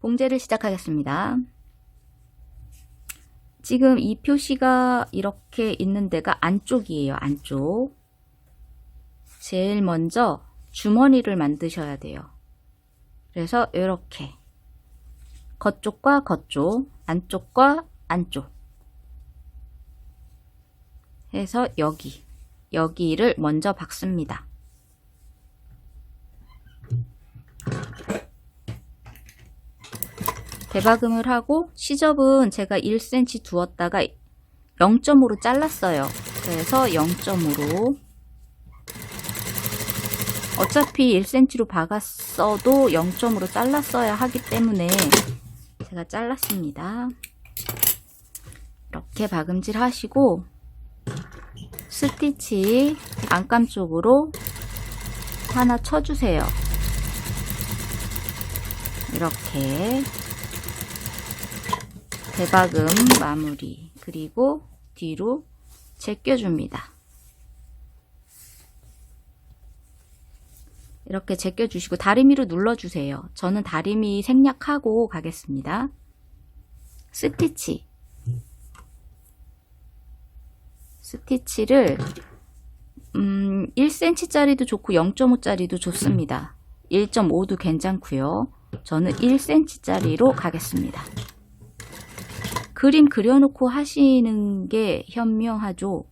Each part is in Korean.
봉제를 시작하겠습니다. 지금 이 표시가 이렇게 있는 데가 안쪽이에요. 안쪽. 제일 먼저 주머니를 만드셔야 돼요. 그래서 이렇게 겉쪽과 겉쪽, 안쪽과 안쪽 해서 여기를 먼저 박습니다. 대박음을 하고 시접은 제가 1cm 두었다가 0점으로 잘랐어요. 그래서 0점으로 어차피 1cm로 박았어도 0점으로 잘랐어야 하기 때문에 제가 잘랐습니다. 이렇게 박음질 하시고 스티치 안감 쪽으로 하나 쳐주세요. 이렇게 대박음 마무리, 그리고 뒤로 제껴줍니다. 이렇게 제껴주시고 다리미로 눌러주세요. 저는 다리미 생략하고 가겠습니다. 스티치를 1cm 짜리도 좋고 0.5 짜리도 좋습니다. 1.5도 괜찮고요. 저는 1cm 짜리로 가겠습니다. 그림 그려놓고 하시는 게 현명하죠.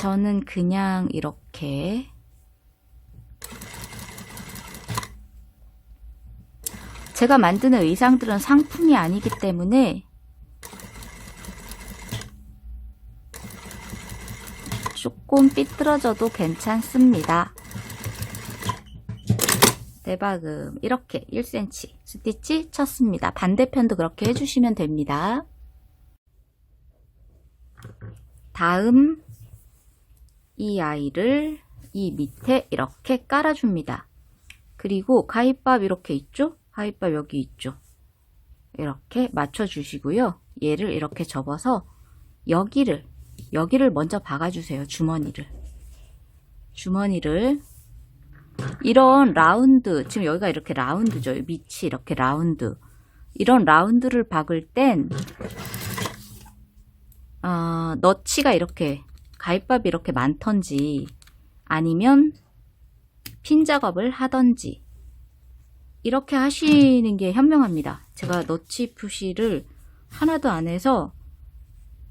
저는 그냥 이렇게 제가 만드는 의상들은 상품이 아니기 때문에 조금 삐뚤어져도 괜찮습니다. 대박음 이렇게 1cm 스티치 쳤습니다. 반대편도 그렇게 해주시면 됩니다. 다음 이 아이를 이 밑에 이렇게 깔아줍니다. 그리고 가위밥 이렇게 있죠? 가위밥 여기 있죠? 이렇게 맞춰주시고요. 얘를 이렇게 접어서 여기를 먼저 박아주세요. 주머니를 이런 라운드, 지금 여기가 이렇게 라운드죠. 밑이 이렇게 라운드. 이런 라운드를 박을 땐 너치가 이렇게 가위밥이 이렇게 많던지 아니면 핀 작업을 하던지 이렇게 하시는 게 현명합니다. 제가 너치 표시를 하나도 안 해서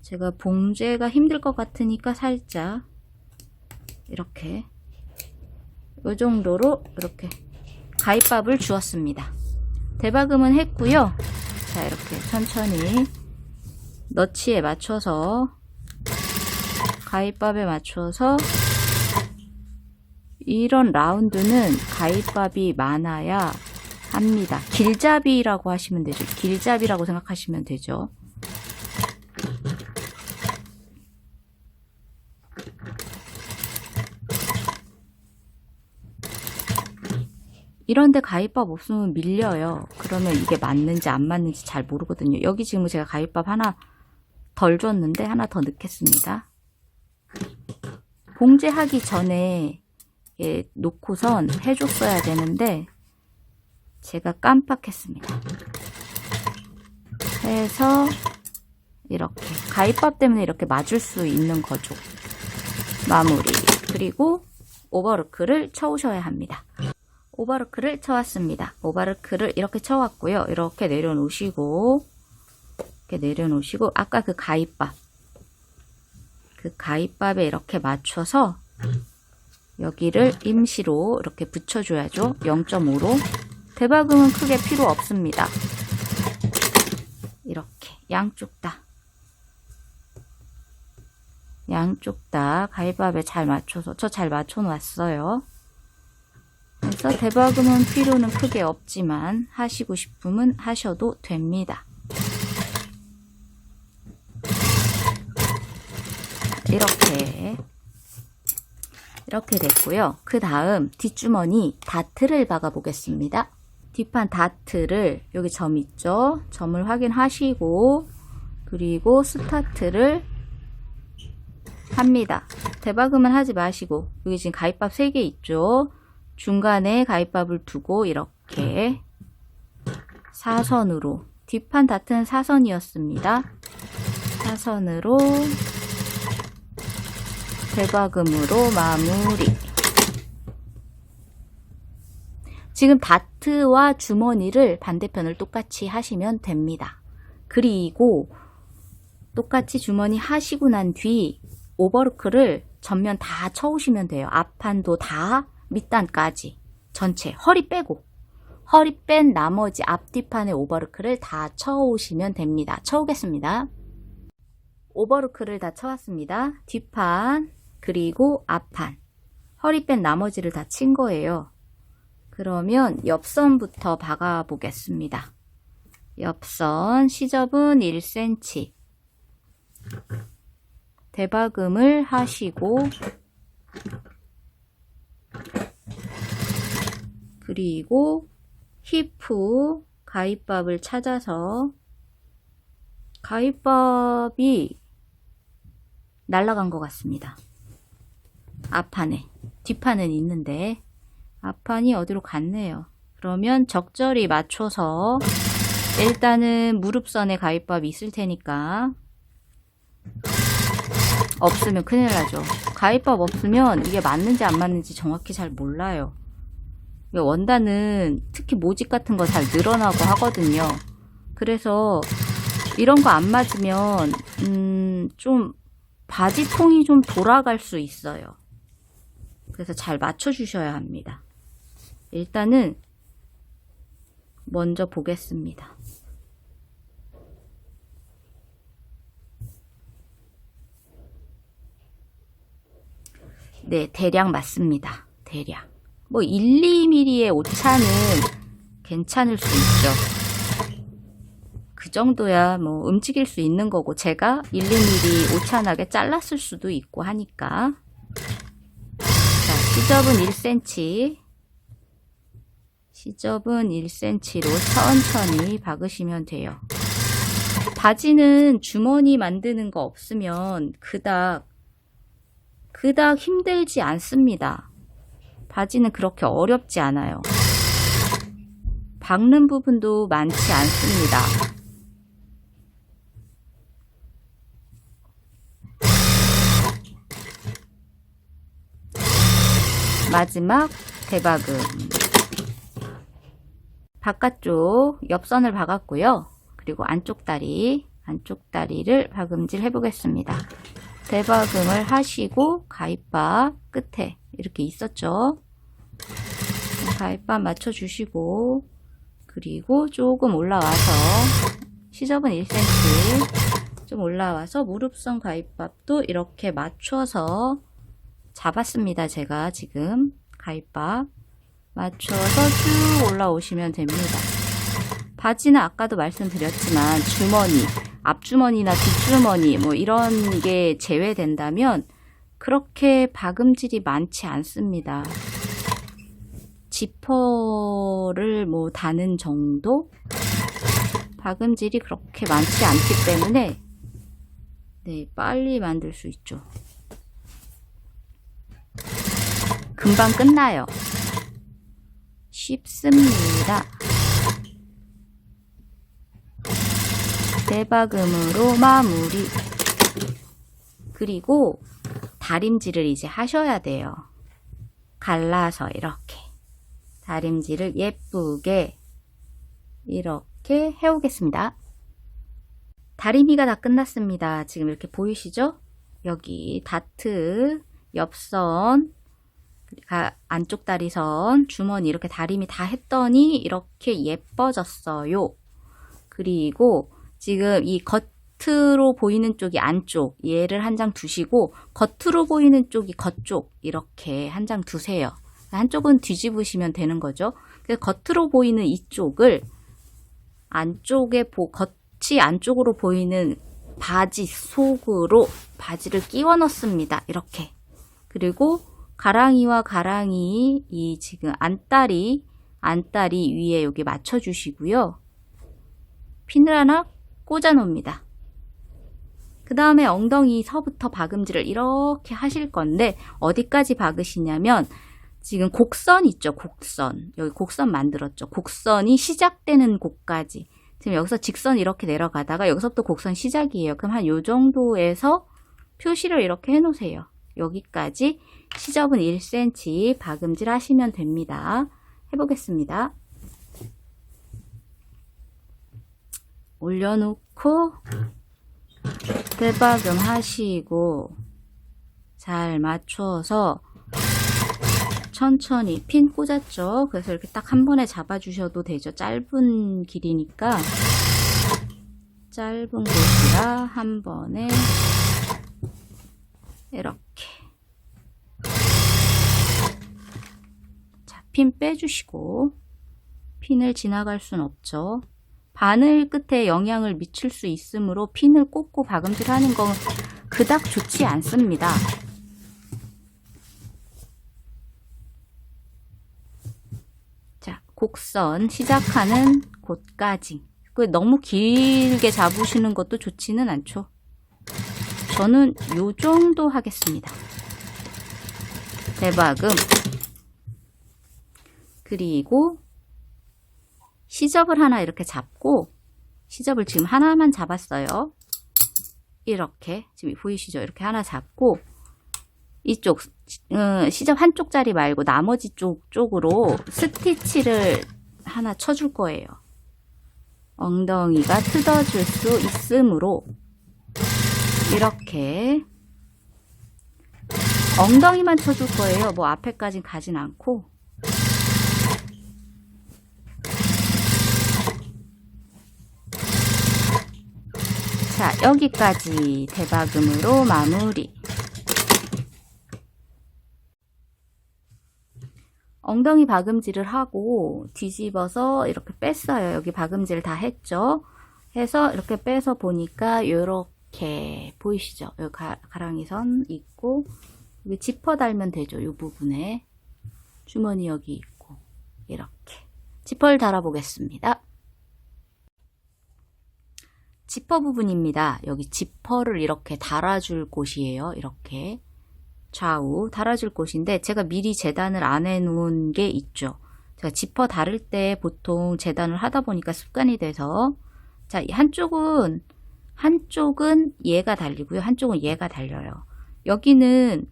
제가 봉제가 힘들 것 같으니까 살짝 이렇게 이 정도로 이렇게 가위밥을 주었습니다. 대박음은 했고요. 자, 이렇게 천천히 너치에 맞춰서 가위밥에 맞춰서 이런 라운드는 가위밥이 많아야 합니다. 길잡이라고 하시면 되죠. 길잡이라고 생각하시면 되죠. 이런데 가위밥 없으면 밀려요. 그러면 이게 맞는지 안 맞는지 잘 모르거든요. 여기 지금 제가 가위밥 하나 덜 줬는데 하나 더 넣겠습니다. 봉제하기 전에 놓고선 해줬어야 되는데 제가 깜빡했습니다. 해서 이렇게 가위밥 때문에 이렇게 맞을 수 있는 거죠. 마무리. 그리고 오버로크를 쳐오셔야 합니다. 오버로크를 쳐왔습니다. 오버로크를 이렇게 쳐왔고요. 이렇게 내려놓으시고 아까 그 가위밥에 이렇게 맞춰서 여기를 임시로 이렇게 붙여줘야죠. 0.5로. 대박음은 크게 필요 없습니다. 이렇게 양쪽 다 가위밥에 잘 맞춰서 저 잘 맞춰 놨어요. 그래서 대박음은 필요는 크게 없지만 하시고 싶으면 하셔도 됩니다. 이렇게 됐고요. 그 다음 뒷주머니 다트를 박아 보겠습니다. 뒷판 다트를 여기 점 있죠? 점을 확인하시고 그리고 스타트를 합니다. 대박음은 하지 마시고 여기 지금 가위밥 3개 있죠? 중간에 가위밥을 두고 이렇게 사선으로, 뒷판 다트는 사선이었습니다. 사선으로 대박음으로 마무리. 지금 다트와 주머니를 반대편을 똑같이 하시면 됩니다. 그리고 똑같이 주머니 하시고 난 뒤 오버로크를 전면 다 쳐오시면 돼요. 앞판도 다 밑단까지 전체 허리 빼고, 허리 뺀 나머지 앞뒤판의 오버로크를 다 쳐오시면 됩니다. 쳐오겠습니다. 오버로크를 다 쳐왔습니다. 뒷판 그리고 앞판, 허리 뺀 나머지를 다 친 거예요. 그러면 옆선부터 박아 보겠습니다. 옆선 시접은 1cm, 대박음을 하시고, 그리고 히프 가위밥을 찾아서, 가위밥이 날아간 것 같습니다. 앞판에, 뒷판은 있는데 앞판이 어디로 갔네요. 그러면 적절히 맞춰서, 일단은 무릎선에 가위밥이 있을 테니까, 없으면 큰일 나죠. 가위밥 없으면 이게 맞는지 안 맞는지 정확히 잘 몰라요. 원단은 특히 모직 같은 거 잘 늘어나고 하거든요. 그래서 이런 거 안 맞으면 좀 바지통이 좀 돌아갈 수 있어요. 그래서 잘 맞춰 주셔야 합니다. 일단은 먼저 보겠습니다. 네, 대략 맞습니다. 대략. 뭐 1, 2mm의 오차는 괜찮을 수 있죠. 그 정도야 뭐 움직일 수 있는 거고, 제가 1, 2mm 오차 나게 잘랐을 수도 있고 하니까. 자, 시접은 1cm. 시접은 1cm로 천천히 박으시면 돼요. 바지는 주머니 만드는 거 없으면 그닥 힘들지 않습니다. 바지는 그렇게 어렵지 않아요. 박는 부분도 많지 않습니다. 마지막 대박음. 바깥쪽 옆선을 박았고요. 그리고 안쪽 다리를 박음질 해보겠습니다. 대박음을 하시고 가위밥 끝에 이렇게 있었죠. 가위밥 맞춰주시고, 그리고 조금 올라와서, 시접은 1cm 좀 올라와서 무릎선 가위밥도 이렇게 맞춰서 잡았습니다. 제가 지금 가위밥 맞춰서 쭉 올라오시면 됩니다. 바지는 아까도 말씀드렸지만 주머니, 앞주머니나 뒷주머니 뭐 이런 게 제외된다면 그렇게 박음질이 많지 않습니다. 지퍼를 뭐 다는 정도? 박음질이 그렇게 많지 않기 때문에 네, 빨리 만들 수 있죠. 금방 끝나요. 쉽습니다. 대박음으로 마무리. 그리고 다림질을 이제 하셔야 돼요. 갈라서 이렇게 다림질을 예쁘게 이렇게 해오겠습니다. 다리미가 다 끝났습니다. 지금 이렇게 보이시죠? 여기 다트, 옆선, 안쪽 다리선, 주머니 이렇게 다리미 다 했더니 이렇게 예뻐졌어요. 그리고 지금 이 겉으로 보이는 쪽이 안쪽, 얘를 한 장 두시고 겉으로 보이는 쪽이 겉쪽 이렇게 한 장 두세요. 한쪽은 뒤집으시면 되는 거죠. 그래서 겉으로 보이는 이쪽을 안쪽에 겉이 안쪽으로 보이는 바지 속으로 바지를 끼워 넣습니다. 이렇게. 그리고 가랑이와 가랑이 이 지금 안다리 위에 여기 맞춰 주시고요. 핀을 하나 꽂아 놓습니다. 그 다음에 엉덩이 서부터 박음질을 이렇게 하실 건데 어디까지 박으시냐면 지금 곡선 있죠, 곡선. 여기 곡선 만들었죠. 곡선이 시작되는 곳까지. 지금 여기서 직선 이렇게 내려가다가 여기서부터 곡선 시작이에요. 그럼 한 요 정도에서 표시를 이렇게 해 놓으세요. 여기까지 시접은 1cm 박음질 하시면 됩니다. 해보겠습니다. 올려놓고 대박음 하시고 잘 맞춰서 천천히 핀 꽂았죠. 그래서 이렇게 딱 한 번에 잡아주셔도 되죠. 짧은 길이니까 짧은 곳이라 한 번에 이렇게 자, 핀 빼주시고 핀을 지나갈 순 없죠. 바늘 끝에 영향을 미칠 수 있으므로 핀을 꽂고 박음질 하는 건 그닥 좋지 않습니다. 자, 곡선 시작하는 곳까지. 너무 길게 잡으시는 것도 좋지는 않죠. 저는 요 정도 하겠습니다. 대박음. 그리고 시접을 하나 이렇게 잡고, 시접을 지금 하나만 잡았어요. 이렇게 지금 보이시죠? 이렇게 하나 잡고 이쪽 시접 한쪽짜리 말고 나머지 쪽으로 스티치를 하나 쳐줄 거예요. 엉덩이가 뜯어질 수 있으므로 이렇게 엉덩이만 쳐줄 거예요. 뭐 앞에까지 가진 않고. 자, 여기까지 대박음으로 마무리. 엉덩이 박음질을 하고 뒤집어서 이렇게 뺐어요. 여기 박음질 다 했죠. 해서 이렇게 빼서 보니까 이렇게 보이시죠? 여기 가랑이 선 있고 여기 지퍼 달면 되죠. 이 부분에 주머니 여기 있고 이렇게 지퍼를 달아 보겠습니다. 지퍼 부분입니다. 여기 지퍼를 이렇게 달아줄 곳이에요. 이렇게 좌우 달아줄 곳인데 제가 미리 재단을 안 해놓은 게 있죠. 제가 지퍼 다를 때 보통 재단을 하다 보니까 습관이 돼서 자, 한쪽은 얘가 달리고요. 한쪽은 얘가 달려요. 여기는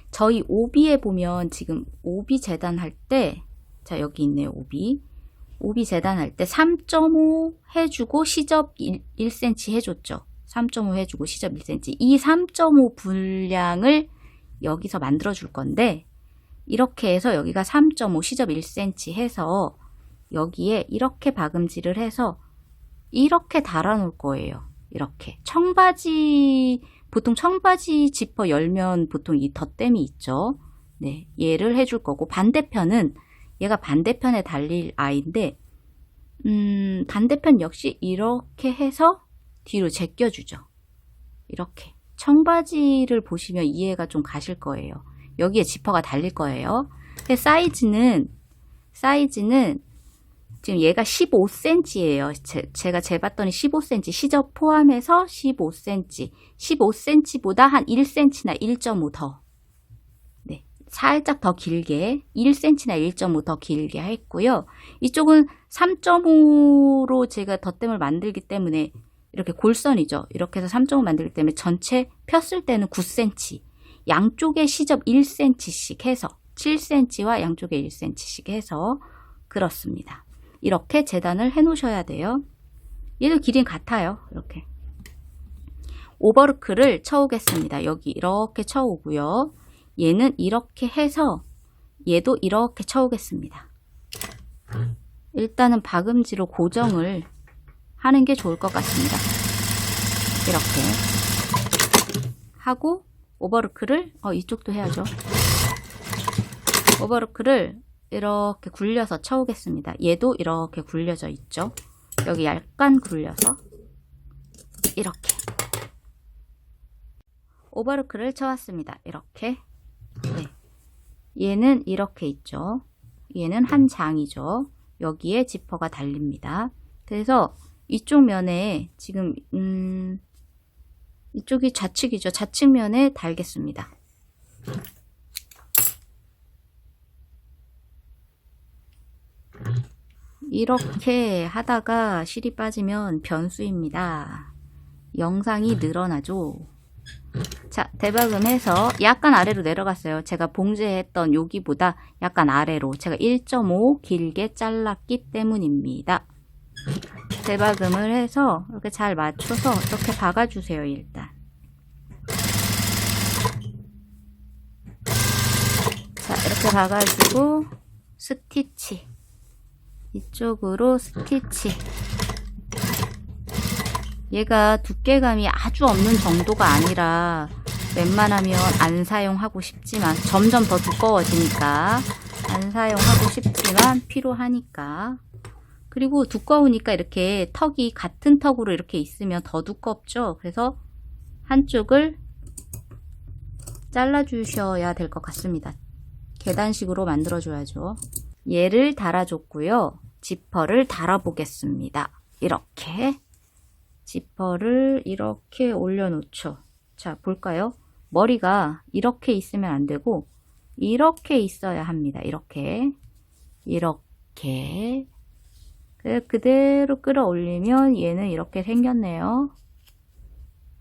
저희 오비에 보면 지금 오비 재단할 때 자, 여기 있네요. 오비 재단할 때 3.5 해주고 시접 1cm 해줬죠. 3.5 해주고 시접 1cm. 이 3.5 분량을 여기서 만들어 줄 건데 이렇게 해서 여기가 3.5 시접 1cm 해서 여기에 이렇게 박음질을 해서 이렇게 달아 놓을 거예요. 이렇게 청바지 보통 청바지 지퍼 열면 보통 이 덧댐이 있죠. 네, 얘를 해줄 거고 반대편은 얘가 반대편에 달릴 아이인데 반대편 역시 이렇게 해서 뒤로 제껴주죠. 이렇게 청바지를 보시면 이해가 좀 가실 거예요. 여기에 지퍼가 달릴 거예요. 사이즈는 지금 얘가 15cm예요. 제가 재봤더니 15cm 시접 포함해서 15cm 15cm보다 한 1cm나 1.5 더 네, 살짝 더 길게 1cm나 1.5 더 길게 했고요. 이쪽은 3.5로 제가 덧댐을 만들기 때문에 이렇게 골선이죠. 이렇게 해서 3.5 만들기 때문에 전체 폈을 때는 9cm 양쪽에 시접 1cm씩 해서 7cm와 양쪽에 1cm씩 해서 그렇습니다. 이렇게 재단을 해 놓으셔야 돼요. 얘도 길이는 같아요. 이렇게 오버루크를 쳐오겠습니다. 여기 이렇게 쳐오고요. 얘는 이렇게 해서 얘도 이렇게 쳐오겠습니다. 일단은 박음지로 고정을 하는 게 좋을 것 같습니다. 이렇게 하고 오버루크를 이쪽도 해야죠. 오버루크를 이렇게 굴려서 쳐오겠습니다. 얘도 이렇게 굴려져 있죠. 여기 약간 굴려서 이렇게 오버루크를 쳐왔습니다. 이렇게 네. 얘는 이렇게 있죠. 얘는 한 장이죠. 여기에 지퍼가 달립니다. 그래서 이쪽 면에 지금 이쪽이 좌측이죠. 좌측면에 달겠습니다. 이렇게 하다가 실이 빠지면 변수입니다. 영상이 늘어나죠. 자, 대박음해서 약간 아래로 내려갔어요. 제가 봉제했던 여기보다 약간 아래로 제가 1.5 길게 잘랐기 때문입니다. 대박음을 해서 이렇게 잘 맞춰서 이렇게 박아주세요. 일단 자, 이렇게 박아주고 스티치, 이쪽으로 스티치. 얘가 두께감이 아주 없는 정도가 아니라 웬만하면 안 사용하고 싶지만 점점 더 두꺼워지니까 안 사용하고 싶지만 필요하니까. 그리고 두꺼우니까 이렇게 턱이 같은 턱으로 이렇게 있으면 더 두껍죠. 그래서 한쪽을 잘라주셔야 될 것 같습니다. 계단식으로 만들어줘야죠. 얘를 달아줬고요. 지퍼를 달아보겠습니다. 이렇게 지퍼를 이렇게 올려놓죠. 자, 볼까요? 머리가 이렇게 있으면 안 되고 이렇게 있어야 합니다. 이렇게 그대로 끌어올리면 얘는 이렇게 생겼네요.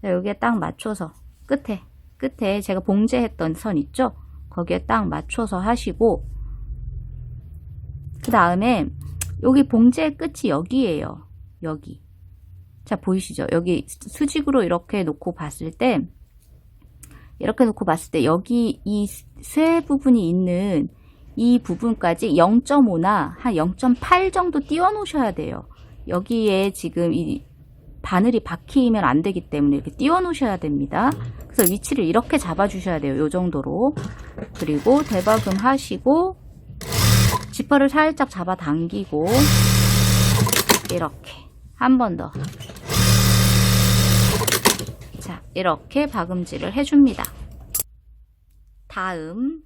자, 여기에 딱 맞춰서 끝에 제가 봉제했던 선 있죠? 거기에 딱 맞춰서 하시고, 그 다음에 여기 봉제의 끝이 여기에요. 여기. 자, 보이시죠? 여기 수직으로 이렇게 놓고 봤을 때 여기 이 쇠 부분이 있는 이 부분까지 0.5나 한 0.8 정도 띄워 놓으셔야 돼요. 여기에 지금 이 바늘이 박히면 안 되기 때문에 이렇게 띄워 놓으셔야 됩니다. 그래서 위치를 이렇게 잡아 주셔야 돼요. 요 정도로. 그리고 대박음 하시고 지퍼를 살짝 잡아 당기고 이렇게 한 번 더. 자, 이렇게 박음질을 해줍니다. 다음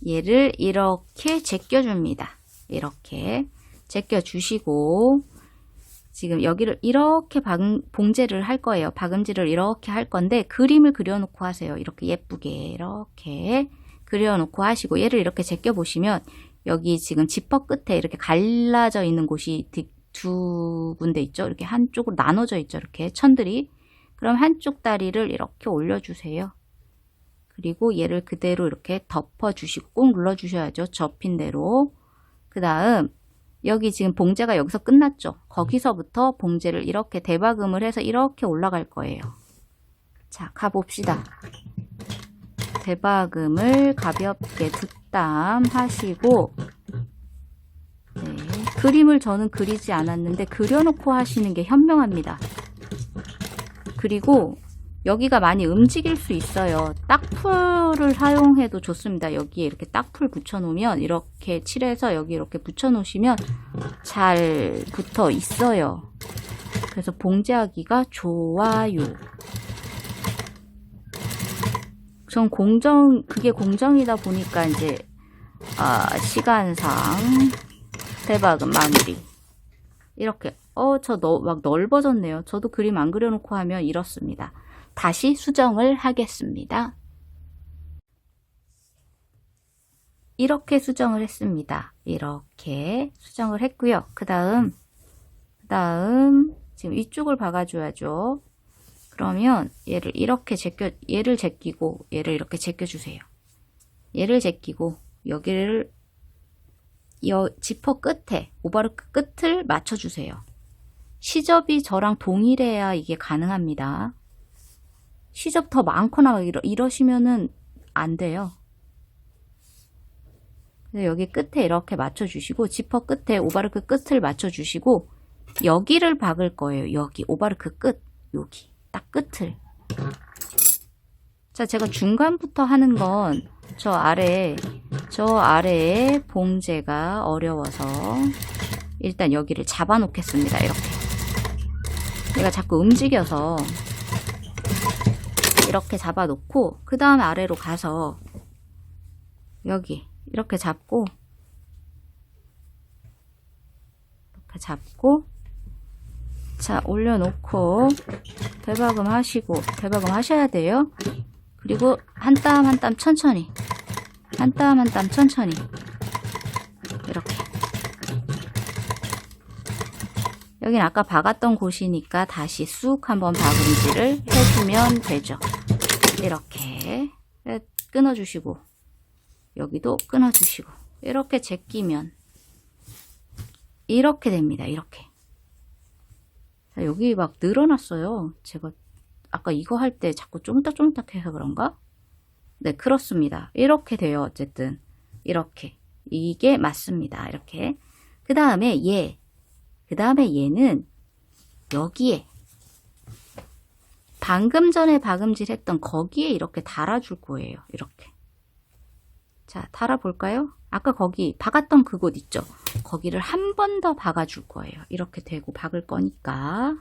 얘를 이렇게 제껴줍니다. 이렇게 제껴주시고 지금 여기를 이렇게 봉제를 할 거예요. 박음질을 이렇게 할 건데 그림을 그려놓고 하세요. 이렇게 예쁘게 이렇게 그려놓고 하시고 얘를 이렇게 제껴보시면 여기 지금 지퍼 끝에 이렇게 갈라져 있는 곳이 두 군데 있죠. 이렇게 한쪽으로 나눠져 있죠. 이렇게 천들이. 그럼 한쪽 다리를 이렇게 올려주세요. 그리고 얘를 그대로 이렇게 덮어주시고 꾹 눌러주셔야죠. 접힌 대로. 그 다음 여기 지금 봉제가 여기서 끝났죠. 거기서부터 봉제를 이렇게 대박음을 해서 이렇게 올라갈 거예요. 자, 가봅시다. 대박음을 가볍게 득담 하시고 네, 그림을 저는 그리지 않았는데 그려놓고 하시는 게 현명합니다. 그리고 여기가 많이 움직일 수 있어요. 딱풀을 사용해도 좋습니다. 여기에 이렇게 딱풀 붙여놓으면 이렇게 칠해서 여기 이렇게 붙여놓으시면 잘 붙어 있어요. 그래서 봉제하기가 좋아요. 전 그게 공정이다 보니까 이제 시간상 대박은 마무리. 이렇게 막 넓어졌네요. 저도 그림 안 그려놓고 하면 이렇습니다. 다시 수정을 하겠습니다. 이렇게 수정을 했습니다. 이렇게 수정을 했고요. 그 다음 지금 이쪽을 박아줘야죠. 그러면 얘를 이렇게 얘를 제끼고 얘를 이렇게 제껴주세요. 얘를 제끼고 여기를 지퍼 끝에 오버로크 끝을 맞춰주세요. 시접이 저랑 동일해야 이게 가능합니다. 시접 더 많거나 이러시면은 안 돼요. 여기 끝에 이렇게 맞춰주시고 지퍼 끝에 오버로크 끝을 맞춰주시고 여기를 박을 거예요. 여기 오버로크 끝, 여기 딱 끝을. 자, 제가 중간부터 하는 건 저 아래에 봉제가 어려워서 일단 여기를 잡아 놓겠습니다. 이렇게 얘가 자꾸 움직여서 이렇게 잡아 놓고 그 다음에 아래로 가서 여기 이렇게 잡고 자, 올려놓고 대박음 하시고 대박음 하셔야 돼요. 그리고 한 땀 한 땀 천천히 이렇게 여긴 아까 박았던 곳이니까 다시 쑥 한번 박음질을 해주면 되죠. 이렇게 끊어주시고 여기도 끊어주시고 이렇게 제끼면 이렇게 됩니다. 이렇게. 자, 여기 막 늘어났어요. 제가 아까 이거 할 때 자꾸 쪼물딱쪼물딱해서 그런가? 네, 그렇습니다. 이렇게 돼요. 어쨌든 이렇게. 이게 맞습니다. 이렇게. 그 다음에 얘는 여기에 방금 전에 박음질 했던 거기에 이렇게 달아줄 거예요. 이렇게. 자, 달아볼까요? 아까 거기 박았던 그곳 있죠? 거기를 한 번 더 박아줄 거예요. 이렇게 대고 박을 거니까.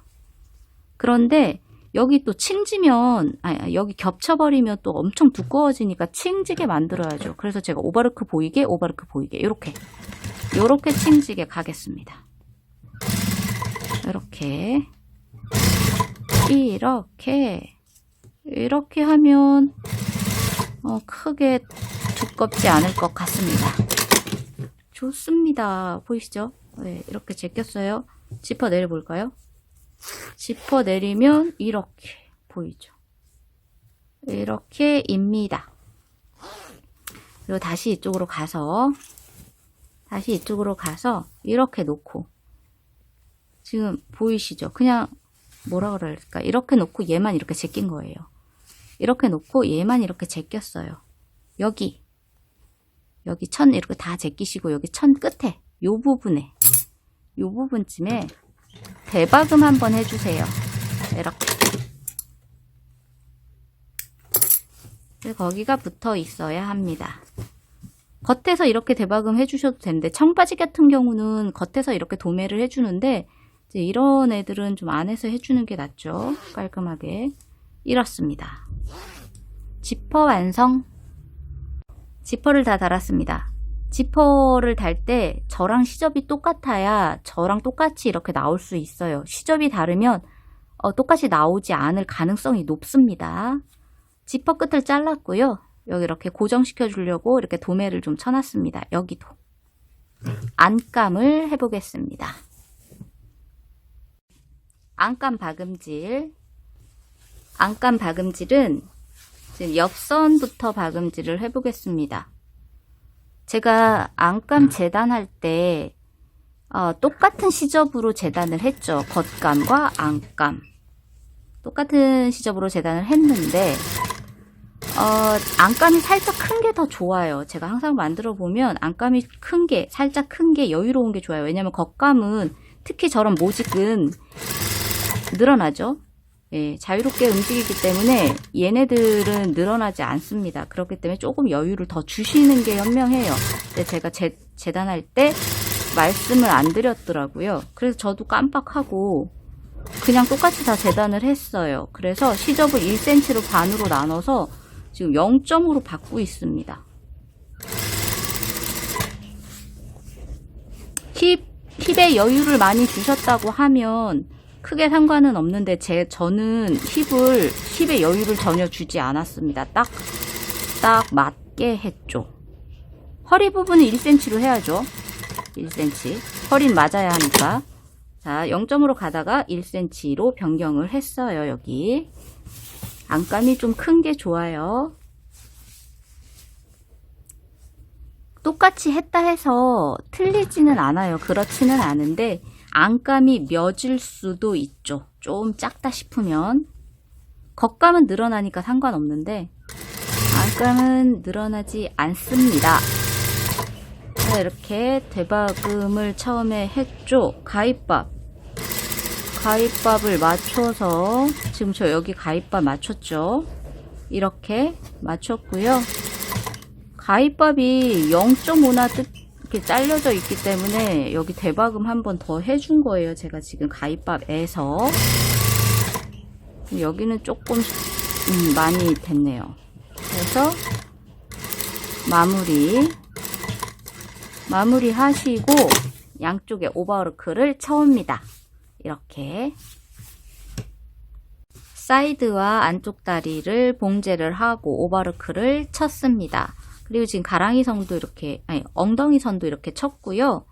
그런데 여기 또 칭지면, 여기 겹쳐버리면 또 엄청 두꺼워지니까 칭지게 만들어야죠. 그래서 제가 오버르크 보이게, 요렇게 칭지게 가겠습니다. 이렇게 하면 크게 두껍지 않을 것 같습니다. 좋습니다. 보이시죠? 네, 이렇게 제꼈어요. 지퍼 내려볼까요? 지퍼 내리면 이렇게 보이죠? 이렇게입니다. 그리고 다시 이쪽으로 가서 이렇게 놓고 지금 보이시죠? 그냥 뭐라 그럴까? 이렇게 놓고 얘만 이렇게 제낀 거예요. 이렇게 놓고 얘만 이렇게 제꼈어요. 여기 천 이렇게 다 제끼시고 여기 천 끝에 요 부분쯤에 대박음 한번 해주세요. 이렇게. 거기가 붙어 있어야 합니다. 겉에서 이렇게 대박음 해주셔도 되는데 청바지 같은 경우는 겉에서 이렇게 도매를 해주는데 이제 이런 애들은 좀 안에서 해주는 게 낫죠. 깔끔하게. 이렇습니다. 지퍼 완성. 지퍼를 다 달았습니다. 지퍼를 달 때 저랑 시접이 똑같아야 저랑 똑같이 이렇게 나올 수 있어요. 시접이 다르면 똑같이 나오지 않을 가능성이 높습니다. 지퍼 끝을 잘랐고요. 여기 이렇게 고정시켜 주려고 이렇게 도매를 좀 쳐놨습니다. 여기도 안감을 해보겠습니다. 안감 박음질은 지금 옆선부터 박음질을 해보겠습니다. 제가 안감 재단할 때 똑같은 시접으로 재단을 했죠. 겉감과 안감 똑같은 시접으로 재단을 했는데 안감이 살짝 큰 게 더 좋아요. 제가 항상 만들어 보면 안감이 살짝 큰 게 여유로운 게 좋아요. 왜냐면 겉감은 특히 저런 모직은 늘어나죠. 예, 자유롭게 움직이기 때문에 얘네들은 늘어나지 않습니다. 그렇기 때문에 조금 여유를 더 주시는 게 현명해요. 근데 제가 재단할 때 말씀을 안 드렸더라고요. 그래서 저도 깜빡하고 그냥 똑같이 다 재단을 했어요. 그래서 시접을 1cm로 반으로 나눠서 지금 0점으로 받고 있습니다. 힙에 여유를 많이 주셨다고 하면 크게 상관은 없는데 저는 힙에 여유를 전혀 주지 않았습니다. 딱 맞게 했죠. 허리 부분은 1cm로 해야죠. 1cm. 허리는 맞아야 하니까. 자, 0점으로 가다가 1cm로 변경을 했어요. 여기. 안감이 좀 큰 게 좋아요. 똑같이 했다 해서 틀리지는 않아요. 그렇지는 않은데 안감이 며질 수도 있죠. 좀 작다 싶으면. 겉감은 늘어나니까 상관없는데 안감은 늘어나지 않습니다. 자, 이렇게 대박음을 처음에 했죠. 가위밥을 맞춰서 지금 저 여기 가위밥 맞췄죠. 이렇게 맞췄고요. 가위밥이 0.5나 이렇게 잘려져 있기 때문에 여기 대박음 한 번 더 해준 거예요. 제가 지금 가위밥에서 여기는 조금 많이 됐네요. 그래서 마무리 하시고 양쪽에 오버워크를 쳐옵니다. 이렇게 사이드와 안쪽 다리를 봉제를 하고 오버워크를 쳤습니다. 그리고 지금 가랑이 선도 이렇게 엉덩이 선도 이렇게 쳤고요.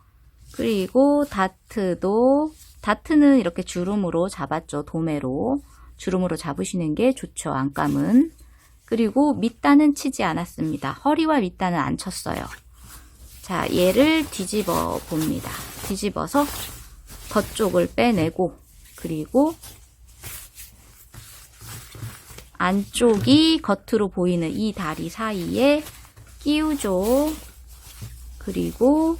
그리고 다트도 다트는 이렇게 주름으로 잡았죠. 도매로. 주름으로 잡으시는 게 좋죠. 안감은. 그리고 밑단은 치지 않았습니다. 허리와 밑단은 안 쳤어요. 자, 얘를 뒤집어 봅니다. 뒤집어서 겉쪽을 빼내고, 그리고 안쪽이 겉으로 보이는 이 다리 사이에 끼우죠. 그리고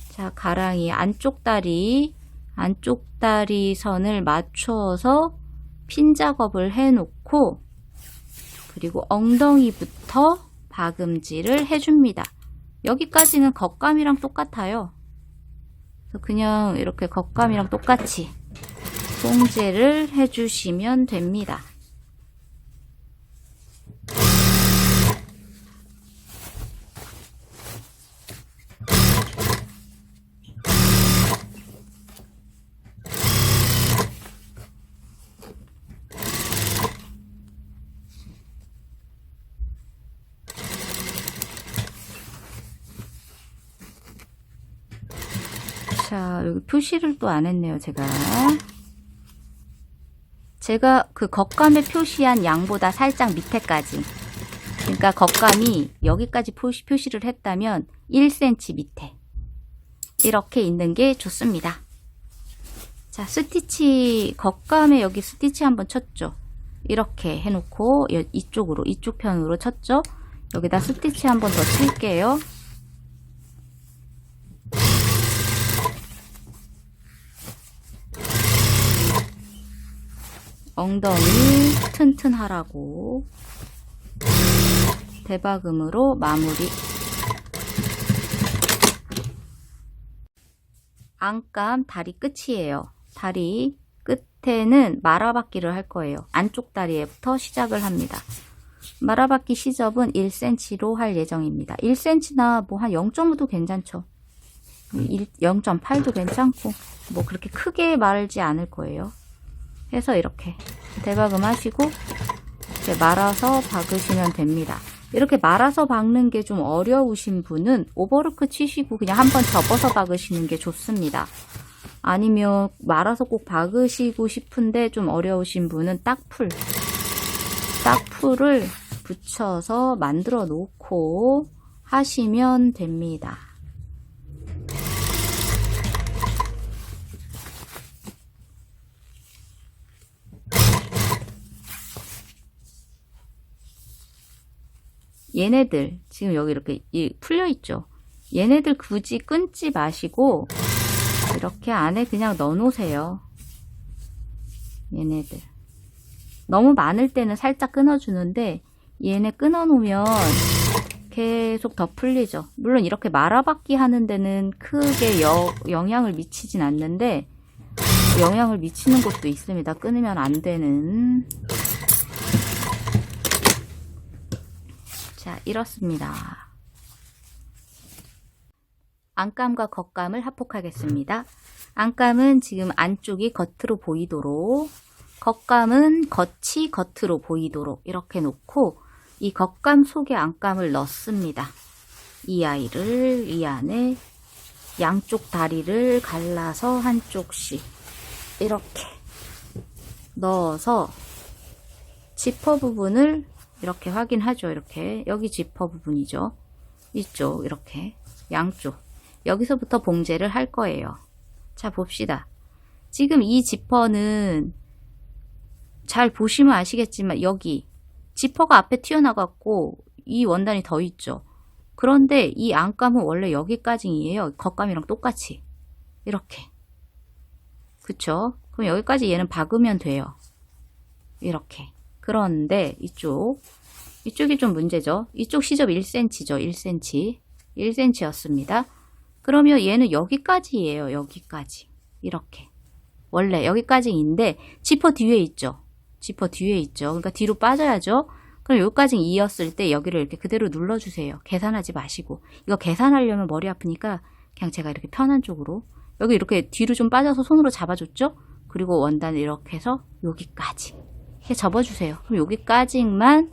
자, 가랑이 안쪽 다리 선을 맞춰서 핀 작업을 해놓고, 그리고 엉덩이부터 박음질을 해줍니다. 여기까지는 겉감이랑 똑같아요. 그래서 그냥 이렇게 겉감이랑 똑같이 봉제를 해주시면 됩니다. 자, 여기 표시를 또 안 했네요, 제가 그 겉감에 표시한 양보다 살짝 밑에까지. 그러니까 겉감이 여기까지 표시를 했다면 1cm 밑에. 이렇게 있는 게 좋습니다. 자, 스티치, 겉감에 여기 스티치 한번 쳤죠. 이렇게 해놓고, 이쪽으로, 이쪽 편으로 쳤죠. 여기다 스티치 한번 더 칠게요. 엉덩이 튼튼하라고 대박음으로 마무리. 안감 다리 끝이에요. 다리 끝에는 말아받기를 할 거예요. 안쪽 다리에부터 시작을 합니다. 말아받기 시접은 1cm로 할 예정입니다. 1cm나 뭐 한 0.5도 괜찮죠. 0.8도 괜찮고, 뭐 그렇게 크게 말지 않을 거예요. 해서 이렇게 대박음 하시고 이제 말아서 박으시면 됩니다. 이렇게 말아서 박는 게 좀 어려우신 분은 오버로크 치시고 그냥 한번 접어서 박으시는 게 좋습니다. 아니면 말아서 꼭 박으시고 싶은데 좀 어려우신 분은 딱풀을 붙여서 만들어 놓고 하시면 됩니다. 얘네들 지금 여기 이렇게 풀려 있죠. 얘네들 굳이 끊지 마시고 이렇게 안에 그냥 넣어 놓으세요. 얘네들 너무 많을 때는 살짝 끊어 주는데 얘네 끊어 놓으면 계속 더 풀리죠. 물론 이렇게 말아받기 하는 데는 크게 영향을 미치진 않는데 영향을 미치는 곳도 있습니다. 끊으면 안 되는. 자, 이렇습니다. 안감과 겉감을 합폭하겠습니다. 안감은 지금 안쪽이 겉으로 보이도록, 겉감은 겉이 겉으로 보이도록 이렇게 놓고 이 겉감 속에 안감을 넣습니다. 이 아이를 이 안에 양쪽 다리를 갈라서 한쪽씩 이렇게 넣어서 지퍼 부분을 이렇게 확인하죠. 이렇게 여기 지퍼 부분이죠. 이쪽 이렇게 양쪽 여기서부터 봉제를 할 거예요. 자, 봅시다. 지금 이 지퍼는 잘 보시면 아시겠지만 여기 지퍼가 앞에 튀어나갔고 이 원단이 더 있죠. 그런데 이 안감은 원래 여기까지예요. 겉감이랑 똑같이 이렇게. 그쵸? 그럼 여기까지 얘는 박으면 돼요. 이렇게. 그런데 이쪽이 좀 문제죠. 이쪽 시접 1cm죠. 1cm였습니다. 그러면 얘는 여기까지예요. 여기까지. 이렇게. 원래 여기까지인데 지퍼 뒤에 있죠. 지퍼 뒤에 있죠. 그러니까 뒤로 빠져야죠. 그럼 여기까지 이었을 때 여기를 이렇게 그대로 눌러주세요. 계산하지 마시고. 이거 계산하려면 머리 아프니까 그냥 제가 이렇게 편한 쪽으로 여기 이렇게 뒤로 좀 빠져서 손으로 잡아줬죠. 그리고 원단을 이렇게 해서 여기까지 이렇게 접어주세요. 그럼 여기까지만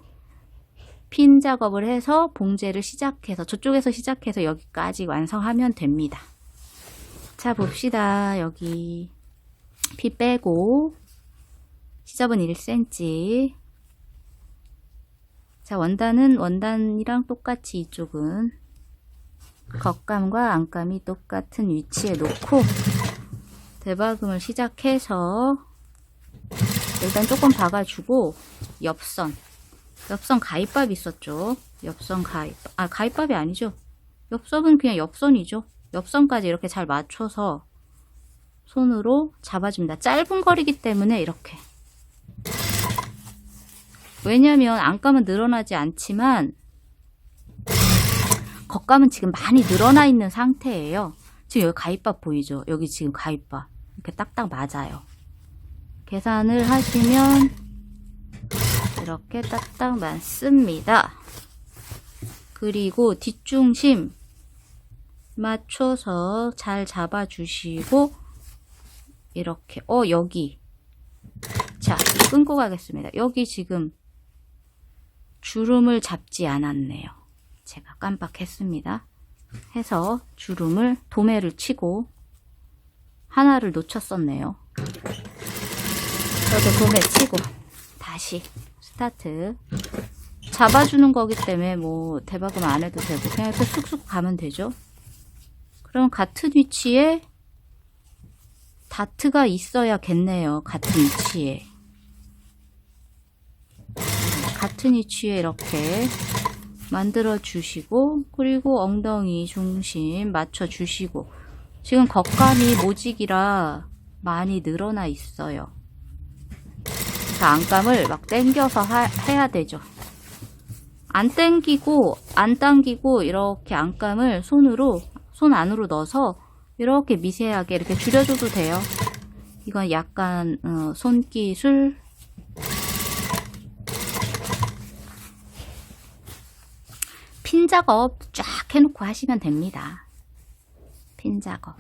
핀 작업을 해서 봉제를 시작해서 저쪽에서 시작해서 여기까지 완성하면 됩니다. 자, 봅시다. 여기 피 빼고 시접은 1cm. 자, 원단이랑 똑같이 이쪽은 겉감과 안감이 똑같은 위치에 놓고 대박음을 시작해서 일단 조금 박아주고 옆선 가위밥 있었죠. 옆선 가위밥, 가위밥이 아니죠. 옆선은 그냥 옆선이죠. 옆선까지 이렇게 잘 맞춰서 손으로 잡아줍니다. 짧은 거리기 때문에 이렇게. 왜냐면 안감은 늘어나지 않지만 겉감은 지금 많이 늘어나 있는 상태예요. 지금 여기 가위밥 보이죠? 여기 지금 가위밥 이렇게 딱딱 맞아요. 계산을 하시면 이렇게 딱딱 맞습니다. 그리고 뒷중심 맞춰서 잘 잡아주시고 이렇게 여기 자 끊고 가겠습니다. 여기 지금 주름을 잡지 않았네요. 제가 깜빡했습니다. 해서 주름을 도매를 치고 하나를 놓쳤었네요. 저도 도매 치고 다시 스타트. 잡아주는 거기 때문에 뭐 대박음 안 해도 되고 그냥 이렇게 쑥쑥 가면 되죠. 그럼 같은 위치에 다트가 있어야겠네요. 같은 위치에. 같은 위치에 이렇게 만들어 주시고 그리고 엉덩이 중심 맞춰 주시고 지금 겉감이 모직이라 많이 늘어나 있어요. 자, 안감을 막 당겨서 해야 되죠. 안 당기고 이렇게 안감을 손 안으로 넣어서 이렇게 미세하게 이렇게 줄여줘도 돼요. 이건 약간 손기술. 핀 작업 쫙 해놓고 하시면 됩니다. 핀 작업.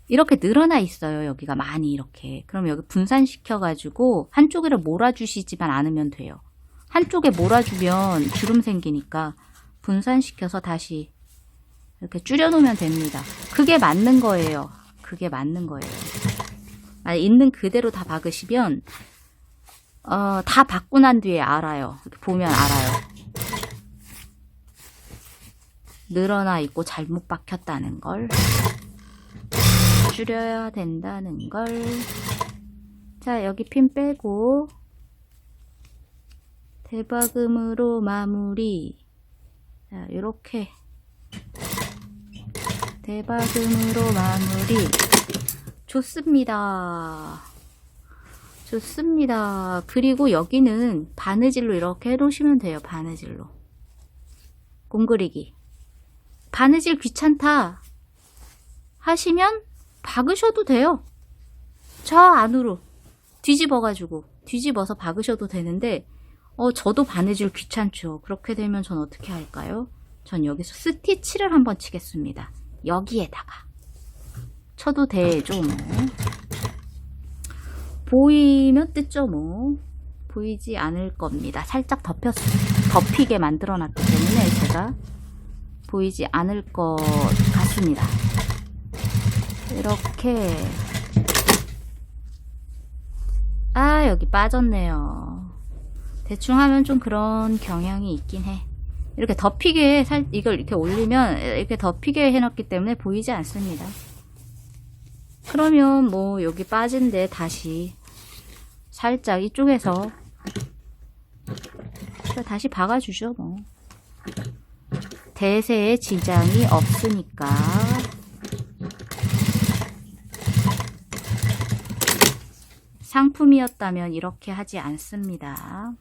이렇게 늘어나 있어요. 여기가 많이 이렇게. 그럼 여기 분산시켜가지고 한쪽으로 몰아주시지만 않으면 돼요. 한쪽에 몰아주면 주름 생기니까 분산시켜서 다시 이렇게 줄여놓으면 됩니다. 그게 맞는 거예요. 그게 맞는 거예요. 있는 그대로 다 박으시면 다 박고 난 뒤에 알아요. 이렇게 보면 알아요. 늘어나 있고 잘못 박혔다는 걸. 줄여야 된다는 걸. 자, 여기 핀 빼고 대박음으로 마무리. 자, 요렇게 대박음으로 마무리. 좋습니다. 좋습니다. 그리고 여기는 바느질로 이렇게 해놓으시면 돼요. 바느질로. 공그리기. 바느질 귀찮다 하시면 박으셔도 돼요. 저 안으로 뒤집어서 박으셔도 되는데 저도 바느질 귀찮죠. 그렇게 되면 전 어떻게 할까요? 전 여기서 스티치를 한번 치겠습니다. 여기에다가 쳐도 되죠. 뭐. 보이면 뜯죠. 뭐 보이지 않을 겁니다. 살짝 덮이게 만들어 놨기 때문에 제가 보이지 않을 것 같습니다. 이렇게. 여기 빠졌네요. 대충 하면 좀 그런 경향이 있긴 해. 이렇게 덮이게 이걸 이렇게 올리면 이렇게 덮이게 해놨기 때문에 보이지 않습니다. 그러면 뭐 여기 빠진데 다시 살짝 이쪽에서 다시 박아주죠. 뭐 대세에 지장이 없으니까. 상품이었다면 이렇게 하지 않습니다.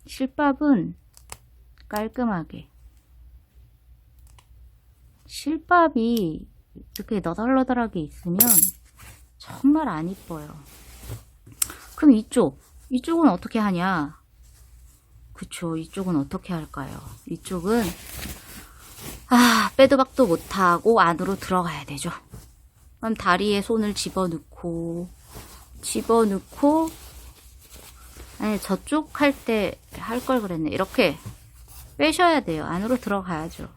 실밥은 깔끔하게. 실밥이 이렇게 너덜너덜하게 있으면 정말 안 이뻐요. 그럼 이쪽은 어떻게 하냐? 그쵸, 이쪽은 어떻게 할까요? 이쪽은 빼도 못하고 안으로 들어가야 되죠. 그럼 다리에 손을 집어넣고 아니 저쪽 할 때 할 걸 그랬네. 이렇게 빼셔야 돼요. 안으로 들어가야죠.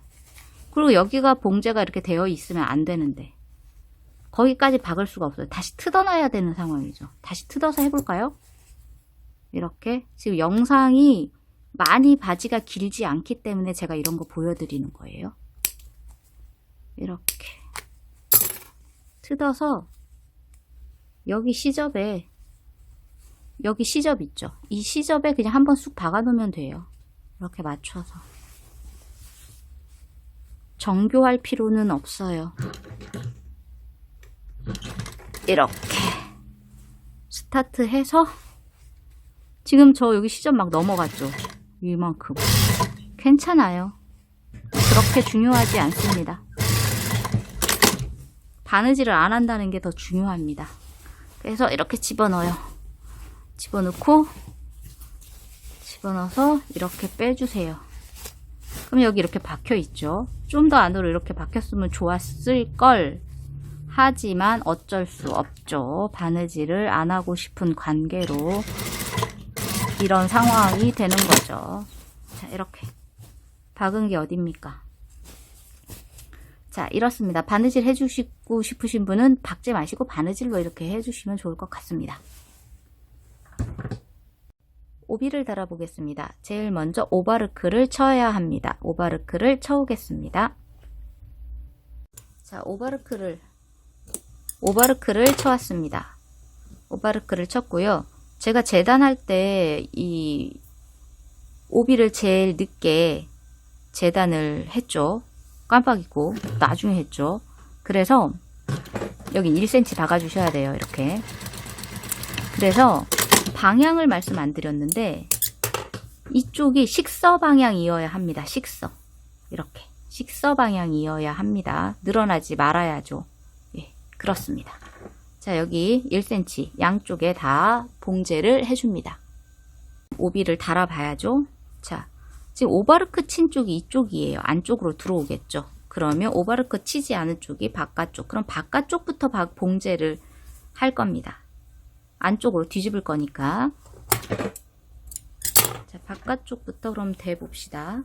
그리고 여기가 봉제가 이렇게 되어 있으면 안 되는데 거기까지 박을 수가 없어요. 다시 뜯어놔야 되는 상황이죠. 다시 뜯어서 해볼까요? 이렇게 지금 영상이 많이 바지가 길지 않기 때문에 제가 이런 거 보여드리는 거예요. 이렇게 뜯어서 여기 시접에, 여기 시접 있죠? 이 시접에 그냥 한번 쑥 박아 놓으면 돼요. 이렇게 맞춰서. 정교할 필요는 없어요. 이렇게 스타트해서, 지금 저 여기 시접 막 넘어갔죠? 이만큼. 괜찮아요. 그렇게 중요하지 않습니다. 바느질을 안 한다는 게 더 중요합니다. 그래서 이렇게 집어넣어요. 집어넣고, 집어넣어서 이렇게 빼주세요. 그럼 여기 이렇게 박혀 있죠? 좀 더 안으로 이렇게 박혔으면 좋았을걸. 하지만 어쩔 수 없죠. 바느질을 안 하고 싶은 관계로 이런 상황이 되는 거죠. 자, 이렇게 박은 게 어딥니까? 자, 이렇습니다. 바느질 해주시고 싶으신 분은 박지 마시고 바느질로 이렇게 해주시면 좋을 것 같습니다. 오비를 달아보겠습니다. 제일 먼저 오바르크를 쳐야 합니다. 오바르크를 쳐오겠습니다. 자, 오바르크를 쳐왔습니다. 오바르크를 쳤고요. 제가 재단할 때 이 오비를 제일 늦게 재단을 했죠. 깜빡이고 나중에 했죠. 그래서 여기 1cm 박아주셔야 돼요. 이렇게. 그래서 방향을 말씀 안 드렸는데 이쪽이 식서 방향이어야 합니다. 식서. 이렇게 식서 방향이어야 합니다. 늘어나지 말아야죠. 예, 그렇습니다. 자, 여기 1cm 양쪽에 다 봉제를 해줍니다. 오비를 달아봐야죠. 자, 지금 오바르크 친 쪽이 이쪽이에요. 안쪽으로 들어오겠죠. 그러면 오바르크 치지 않은 쪽이 바깥쪽. 그럼 바깥쪽부터 봉제를 할 겁니다. 안쪽으로 뒤집을 거니까. 자, 바깥쪽부터 그럼 대봅시다.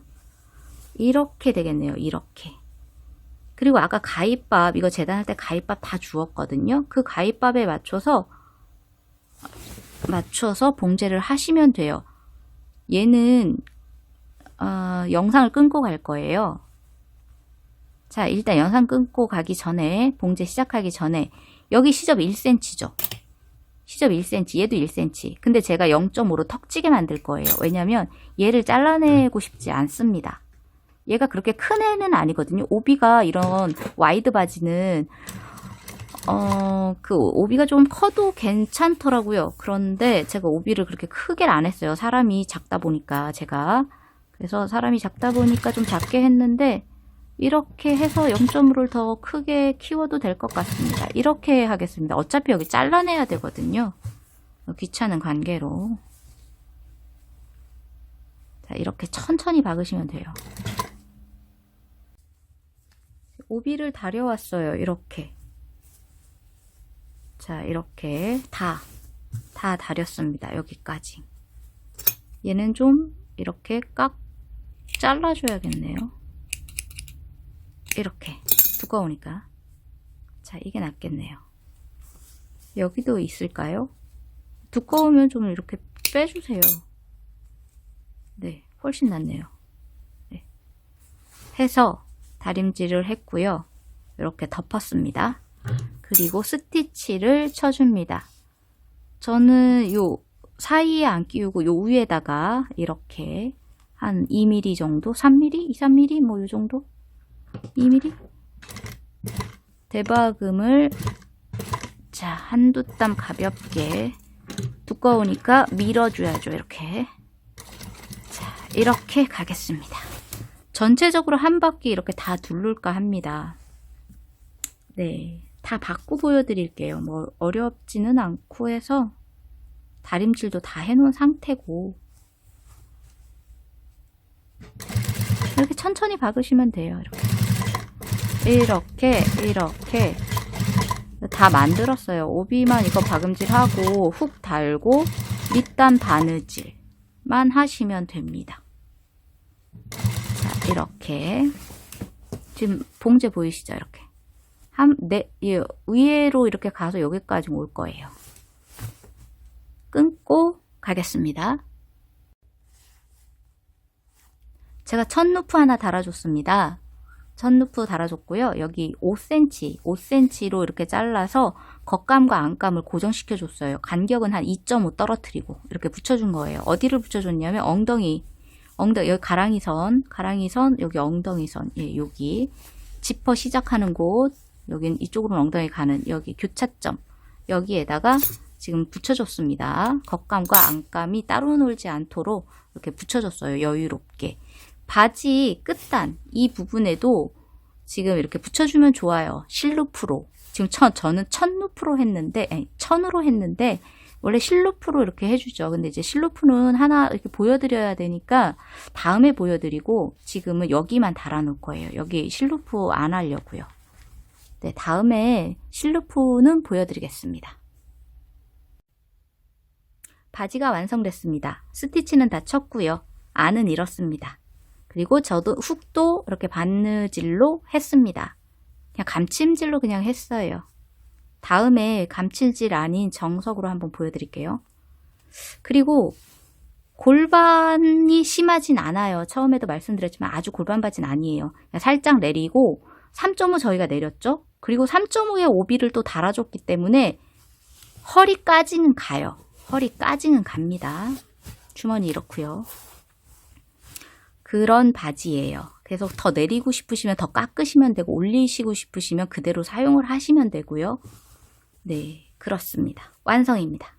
이렇게 되겠네요. 이렇게. 그리고 아까 가위밥, 이거 재단할 때 가위밥 다 주었거든요. 그 가위밥에 맞춰서 봉제를 하시면 돼요. 얘는 영상을 끊고 갈 거예요. 자, 일단 영상 끊고 가기 전에, 봉제 시작하기 전에 여기 시접 1cm죠. 시접 1cm, 얘도 1cm. 근데 제가 0.5로 턱지게 만들 거예요. 왜냐면 얘를 잘라내고 싶지 않습니다. 얘가 그렇게 큰 애는 아니거든요. 오비가 이런 와이드 바지는 그 오비가 좀 커도 괜찮더라고요. 그런데 제가 오비를 그렇게 크게 안 했어요. 사람이 작다 보니까 제가. 그래서 사람이 작다 보니까 좀 작게 했는데 이렇게 해서 0.5를 더 크게 키워도 될 것 같습니다. 이렇게 하겠습니다. 어차피 여기 잘라내야 되거든요. 귀찮은 관계로. 자, 이렇게 천천히 박으시면 돼요. 오비를 다려왔어요. 이렇게. 자, 이렇게 다 다렸습니다. 여기까지. 얘는 좀 이렇게 잘라줘야겠네요. 이렇게 두꺼우니까. 자, 이게 낫겠네요. 여기도 있을까요? 두꺼우면 좀 이렇게 빼주세요. 네, 훨씬 낫네요. 네. 해서 다림질을 했고요. 이렇게 덮었습니다. 그리고 스티치를 쳐줍니다. 저는 요 사이에 안 끼우고 요 위에다가 이렇게 한 2mm 정도? 3mm? 2, 3mm? 뭐 요 정도? 2mm? 대박음을 자, 한두 땀 가볍게, 두꺼우니까 밀어줘야죠. 이렇게. 자, 이렇게 가겠습니다. 전체적으로 한 바퀴 이렇게 다 둘를까 합니다. 네, 다 받고 보여드릴게요. 뭐 어렵지는 않고 해서 다림질도 다 해놓은 상태고 이렇게 천천히 박으시면 돼요. 이렇게 다 만들었어요. 오비만 이거 박음질하고 훅 달고 밑단 바느질만 하시면 됩니다. 자, 이렇게 지금 봉제 보이시죠? 이렇게. 위로 이렇게 가서 여기까지 올 거예요. 끊고 가겠습니다. 제가 첫 누프 하나 달아줬습니다. 첫 누프 달아줬고요. 여기 5cm로 이렇게 잘라서 겉감과 안감을 고정시켜 줬어요. 간격은 한 2.5 떨어뜨리고 이렇게 붙여준 거예요. 어디를 붙여줬냐면 엉덩이 여기 가랑이선, 여기 엉덩이선, 예, 여기 지퍼 시작하는 곳, 여긴 이쪽으로 엉덩이 가는 여기 교차점, 여기에다가 지금 붙여줬습니다. 겉감과 안감이 따로 놀지 않도록 이렇게 붙여줬어요. 여유롭게. 바지 끝단 이 부분에도 지금 이렇게 붙여주면 좋아요. 실루프로. 지금 저는 천루프로 했는데, 천으로 했는데 원래 실루프로 이렇게 해주죠. 근데 이제 실루프는 하나 이렇게 보여드려야 되니까 다음에 보여드리고 지금은 여기만 달아놓을 거예요. 여기 실루프 안 하려고요. 네, 다음에 실루프는 보여드리겠습니다. 바지가 완성됐습니다. 스티치는 다 쳤고요. 안은 이렇습니다. 그리고 저도 훅도 이렇게 바느질로 했습니다. 그냥 감침질로 그냥 했어요. 다음에 감칠질 아닌 정석으로 한번 보여드릴게요. 그리고 골반이 심하진 않아요. 처음에도 말씀드렸지만 아주 골반 바지는 아니에요. 살짝 내리고 3.5 저희가 내렸죠. 그리고 3.5에 오비를 또 달아줬기 때문에 허리까지는 가요. 허리까지는 갑니다. 주머니 이렇고요. 그런 바지예요. 그래서 더 내리고 싶으시면 더 깎으시면 되고 올리시고 싶으시면 그대로 사용을 하시면 되고요. 네, 그렇습니다. 완성입니다.